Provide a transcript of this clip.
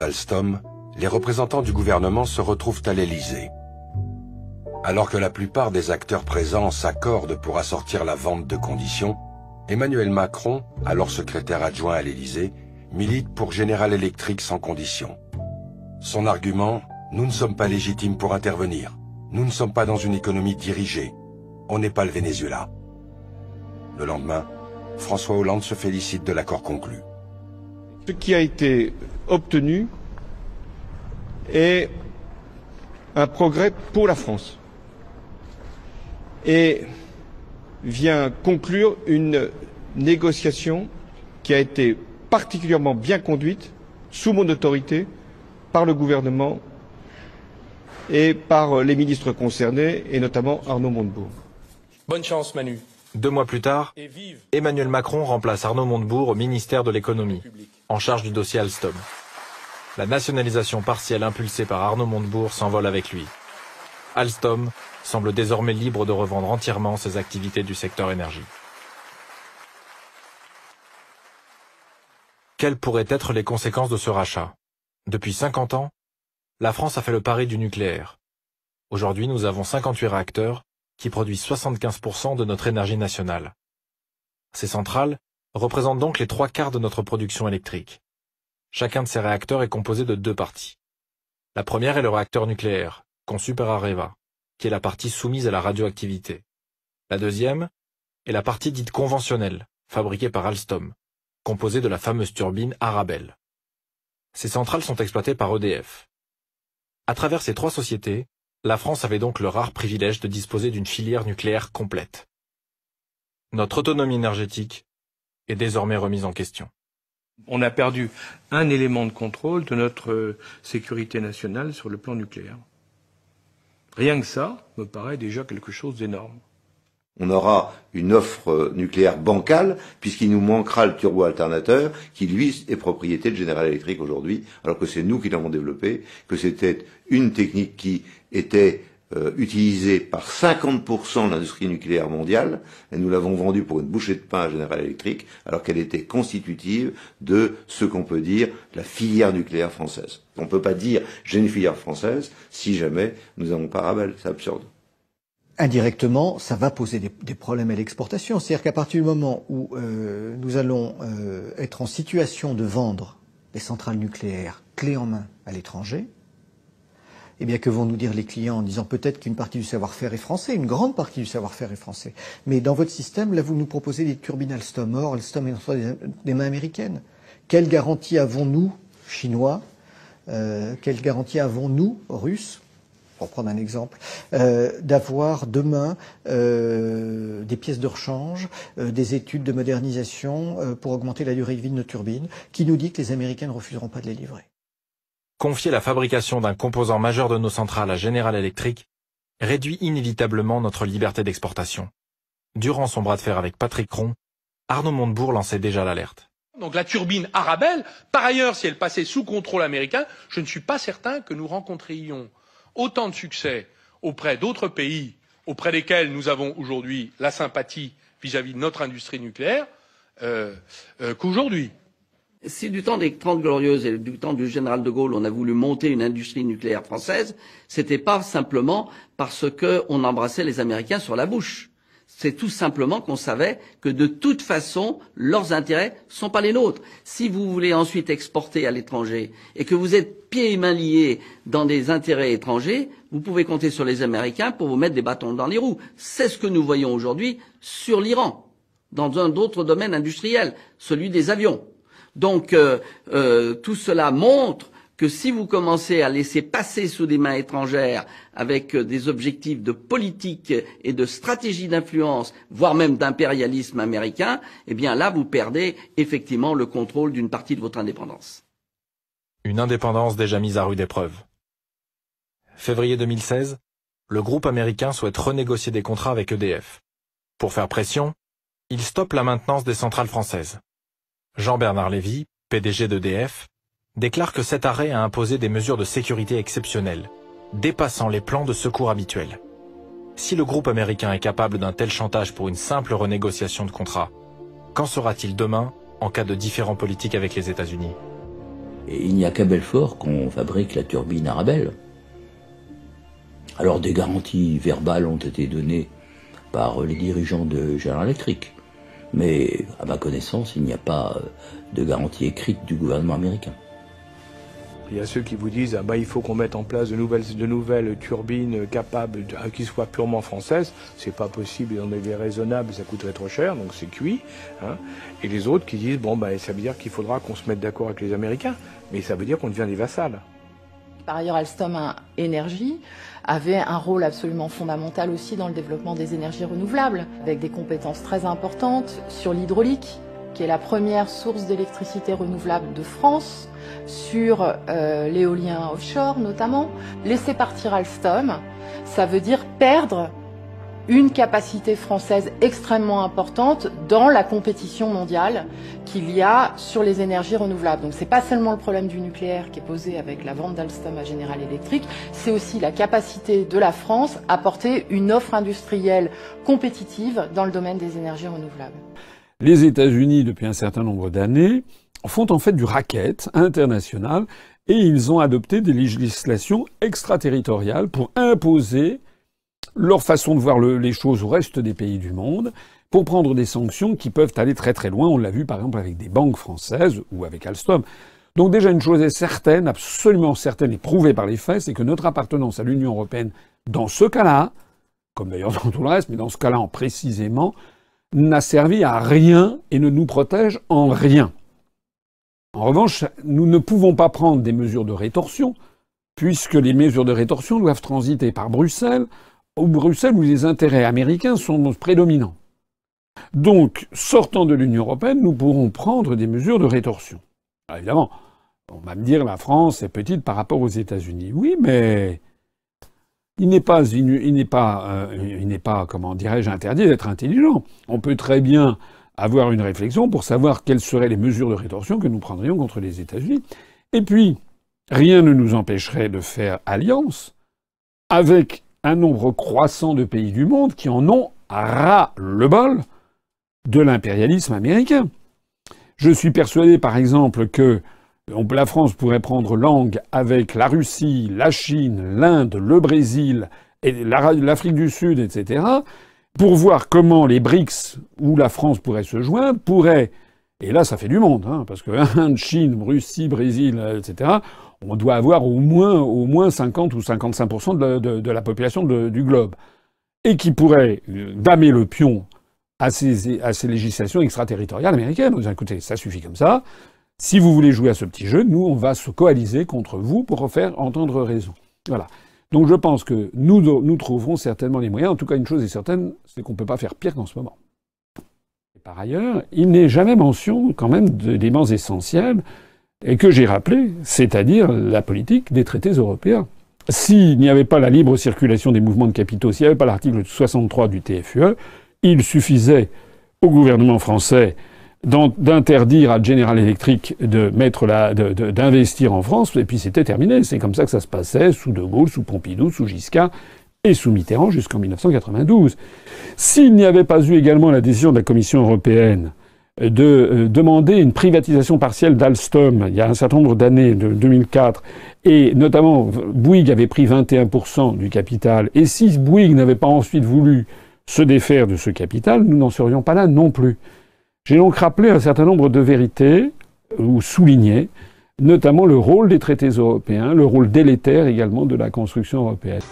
Alstom, les représentants du gouvernement se retrouvent à l'Élysée. Alors que la plupart des acteurs présents s'accordent pour assortir la vente de conditions, Emmanuel Macron, alors secrétaire adjoint à l'Élysée, milite pour General Electric sans condition. Son argument, nous ne sommes pas légitimes pour intervenir. Nous ne sommes pas dans une économie dirigée. On n'est pas le Venezuela. Le lendemain, François Hollande se félicite de l'accord conclu. Ce qui a été obtenu est un progrès pour la France et vient conclure une négociation qui a été particulièrement bien conduite, sous mon autorité, par le gouvernement et par les ministres concernés, et notamment Arnaud Montebourg. Bonne chance, Manu. 2 mois plus tard, Emmanuel Macron remplace Arnaud Montebourg au ministère de l'économie, en charge du dossier Alstom. La nationalisation partielle impulsée par Arnaud Montebourg s'envole avec lui. Alstom semble désormais libre de revendre entièrement ses activités du secteur énergie. Quelles pourraient être les conséquences de ce rachat? Depuis 50 ans, la France a fait le pari du nucléaire. Aujourd'hui, nous avons 58 réacteurs qui produisent 75% de notre énergie nationale. Ces centrales représentent donc les 3/4 de notre production électrique. Chacun de ces réacteurs est composé de 2 parties. La première est le réacteur nucléaire, conçu par Areva, qui est la partie soumise à la radioactivité. La deuxième est la partie dite conventionnelle, fabriquée par Alstom, composée de la fameuse turbine Arabelle. Ces centrales sont exploitées par EDF. À travers ces 3 sociétés, la France avait donc le rare privilège de disposer d'une filière nucléaire complète. Notre autonomie énergétique est désormais remise en question. On a perdu un élément de contrôle de notre sécurité nationale sur le plan nucléaire. Rien que ça me paraît déjà quelque chose d'énorme. On aura une offre nucléaire bancale, puisqu'il nous manquera le turbo-alternateur, qui lui est propriété de General Electric aujourd'hui, alors que c'est nous qui l'avons développé, que c'était une technique qui était utilisée par 50% de l'industrie nucléaire mondiale, et nous l'avons vendue pour une bouchée de pain à General Electric, alors qu'elle était constitutive de ce qu'on peut dire la filière nucléaire française. On ne peut pas dire j'ai une filière française si jamais nous n'avons pas Arabelle, c'est absurde. Indirectement, ça va poser des problèmes à l'exportation. C'est-à-dire qu'à partir du moment où nous allons être en situation de vendre des centrales nucléaires clés en main à l'étranger, eh bien que vont nous dire les clients en disant peut-être qu'une partie du savoir-faire est français, une grande partie du savoir-faire est français. Mais dans votre système, là, vous nous proposez des turbines Alstom. Or, Alstom est entre des mains américaines. Quelle garantie avons-nous, Chinois, quelle garantie avons-nous, Russes, pour prendre un exemple, d'avoir demain des pièces de rechange, des études de modernisation pour augmenter la durée de vie de nos turbines, qui nous dit que les Américains ne refuseront pas de les livrer. Confier la fabrication d'un composant majeur de nos centrales à General Electric réduit inévitablement notre liberté d'exportation. Durant son bras de fer avec Patrick Cron, Arnaud Montebourg lançait déjà l'alerte. Donc la turbine Arabelle, par ailleurs, si elle passait sous contrôle américain, je ne suis pas certain que nous rencontrions autant de succès auprès d'autres pays auprès desquels nous avons aujourd'hui la sympathie vis-à-vis de notre industrie nucléaire qu'aujourd'hui. Si du temps des 30 Glorieuses et du temps du général de Gaulle, on a voulu monter une industrie nucléaire française, c'était pas simplement parce qu'on embrassait les Américains sur la bouche. C'est tout simplement qu'on savait que de toute façon, leurs intérêts sont pas les nôtres. Si vous voulez ensuite exporter à l'étranger et que vous êtes pieds et mains liés dans des intérêts étrangers, vous pouvez compter sur les Américains pour vous mettre des bâtons dans les roues. C'est ce que nous voyons aujourd'hui sur l'Iran, dans un autre domaine industriel, celui des avions. Donc tout cela montre que si vous commencez à laisser passer sous des mains étrangères avec des objectifs de politique et de stratégie d'influence, voire même d'impérialisme américain, eh bien là vous perdez effectivement le contrôle d'une partie de votre indépendance. Une indépendance déjà mise à rude épreuve. Février 2016, le groupe américain souhaite renégocier des contrats avec EDF. Pour faire pression, il stoppe la maintenance des centrales françaises. Jean-Bernard Lévy, PDG d'EDF, déclare que cet arrêt a imposé des mesures de sécurité exceptionnelles, dépassant les plans de secours habituels. Si le groupe américain est capable d'un tel chantage pour une simple renégociation de contrat, qu'en sera-t-il demain en cas de différend politique avec les États-Unis ? Et il n'y a qu'à Belfort qu'on fabrique la turbine Arabelle. Alors des garanties verbales ont été données par les dirigeants de General Electric. Mais à ma connaissance, il n'y a pas de garantie écrite du gouvernement américain. Il y a ceux qui vous disent il faut qu'on mette en place de nouvelles turbines capables, qui soient purement françaises. C'est pas possible, on est raisonnable, ça coûterait trop cher, donc c'est cuit. Hein. Et les autres qui disent ça veut dire qu'il faudra qu'on se mette d'accord avec les Américains, mais ça veut dire qu'on devient des vassals. Par ailleurs, Alstom Énergie avait un rôle absolument fondamental aussi dans le développement des énergies renouvelables, avec des compétences très importantes sur l'hydraulique, qui est la première source d'électricité renouvelable de France, sur l'éolien offshore notamment. Laisser partir Alstom, ça veut dire perdre une capacité française extrêmement importante dans la compétition mondiale qu'il y a sur les énergies renouvelables. Donc c'est pas seulement le problème du nucléaire qui est posé avec la vente d'Alstom à General Electric, c'est aussi la capacité de la France à porter une offre industrielle compétitive dans le domaine des énergies renouvelables. Les États-Unis, depuis un certain nombre d'années, font en fait du racket international et ils ont adopté des législations extraterritoriales pour imposer leur façon de voir les choses au reste des pays du monde, pour prendre des sanctions qui peuvent aller très très loin. On l'a vu par exemple avec des banques françaises ou avec Alstom. Donc déjà une chose est certaine, absolument certaine et prouvée par les faits, c'est que notre appartenance à l'Union européenne, dans ce cas-là, comme d'ailleurs dans tout le reste, mais dans ce cas-là précisément, n'a servi à rien et ne nous protège en rien. En revanche, nous ne pouvons pas prendre des mesures de rétorsion, puisque les mesures de rétorsion doivent transiter par Bruxelles, où les intérêts américains sont prédominants. Donc, sortant de l'Union européenne, nous pourrons prendre des mesures de rétorsion. Alors, évidemment, on va me dire la France est petite par rapport aux États-Unis. Oui, mais il n'est pas, comment dirais-je, interdit d'être intelligent. On peut très bien avoir une réflexion pour savoir quelles seraient les mesures de rétorsion que nous prendrions contre les États-Unis. Et puis, rien ne nous empêcherait de faire alliance avec un nombre croissant de pays du monde qui en ont ras-le-bol de l'impérialisme américain. Je suis persuadé, par exemple, que la France pourrait prendre langue avec la Russie, la Chine, l'Inde, le Brésil, et l'Afrique du Sud, etc., pour voir comment les BRICS, où la France pourrait se joindre, pourraient, et là ça fait du monde, parce que Inde, Chine, Russie, Brésil, etc., on doit avoir au moins 50 ou 55% de la population du globe. Et qui pourrait damer le pion à ces législations extraterritoriales américaines. Vous écoutez, ça suffit comme ça. Si vous voulez jouer à ce petit jeu, nous, on va se coaliser contre vous pour faire entendre raison. Voilà. Donc je pense que nous trouverons certainement les moyens. En tout cas, une chose est certaine, c'est qu'on ne peut pas faire pire qu'en ce moment. Et par ailleurs, il n'est jamais mention quand même d'éléments essentiels et que j'ai rappelé, c'est-à-dire la politique des traités européens. S'il n'y avait pas la libre circulation des mouvements de capitaux, s'il n'y avait pas l'article 63 du TFUE, il suffisait au gouvernement français d'interdire à General Electric d'investir en France, et puis c'était terminé. C'est comme ça que ça se passait sous De Gaulle, sous Pompidou, sous Giscard et sous Mitterrand jusqu'en 1992. S'il n'y avait pas eu également la décision de la Commission européenne de demander une privatisation partielle d'Alstom il y a un certain nombre d'années, de 2004, et notamment Bouygues avait pris 21% du capital, et si Bouygues n'avait pas ensuite voulu se défaire de ce capital, nous n'en serions pas là non plus. J'ai donc rappelé un certain nombre de vérités, ou souligné, notamment le rôle des traités européens, le rôle délétère également de la construction européenne.